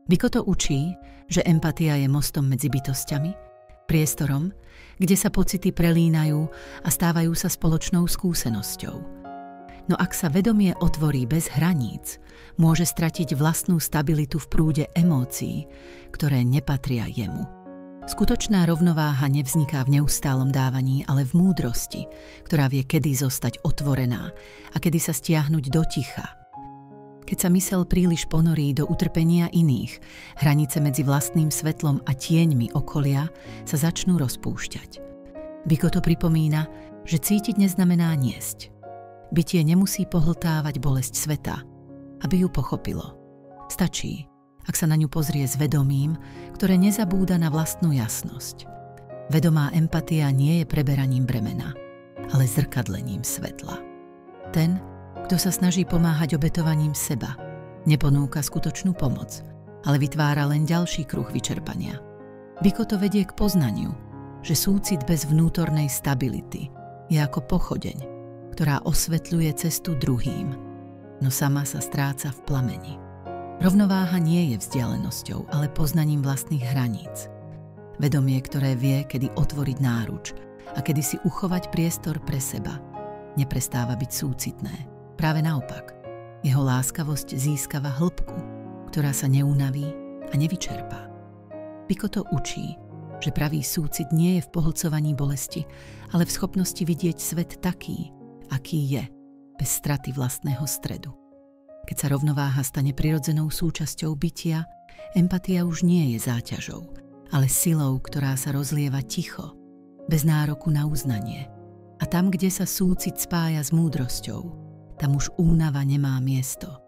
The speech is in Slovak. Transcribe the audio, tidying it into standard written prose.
Biko to učí, že empatia je mostom medzi bytosťami, priestorom, kde sa pocity prelínajú a stávajú sa spoločnou skúsenosťou. No ak sa vedomie otvorí bez hraníc, môže stratiť vlastnú stabilitu v prúde emócií, ktoré nepatria jemu. Skutočná rovnováha nevzniká v neustálom dávaní, ale v múdrosti, ktorá vie kedy zostať otvorená a kedy sa stiahnuť do ticha. Keď sa myseľ príliš ponorí do utrpenia iných, hranice medzi vlastným svetlom a tieňmi okolia sa začnú rozpúšťať. Biko to pripomína, že cítiť neznamená niesť. Bytie nemusí pohltávať bolesť sveta, aby ju pochopilo. Stačí, ak sa na ňu pozrie s vedomím, ktoré nezabúda na vlastnú jasnosť. Vedomá empatia nie je preberaním bremena, ale zrkadlením svetla. Ten, kto sa snaží pomáhať obetovaním seba, neponúka skutočnú pomoc, ale vytvára len ďalší kruh vyčerpania. Biko to vedie k poznaniu, že súcit bez vnútornej stability je ako pochodeň, ktorá osvetľuje cestu druhým, no sama sa stráca v plameni. Rovnováha nie je vzdialenosťou, ale poznaním vlastných hraníc. Vedomie, ktoré vie, kedy otvoriť náruč a kedy si uchovať priestor pre seba, neprestáva byť súcitné. Práve naopak, jeho láskavosť získava hĺbku, ktorá sa neunaví a nevyčerpá. Biko to učí, že pravý súcit nie je v pohlcovaní bolesti, ale v schopnosti vidieť svet taký, aký je, bez straty vlastného stredu. Keď sa rovnováha stane prirodzenou súčasťou bytia, empatia už nie je záťažou, ale silou, ktorá sa rozlieva ticho, bez nároku na uznanie. A tam, kde sa súcit spája s múdrosťou, tam už únava nemá miesto.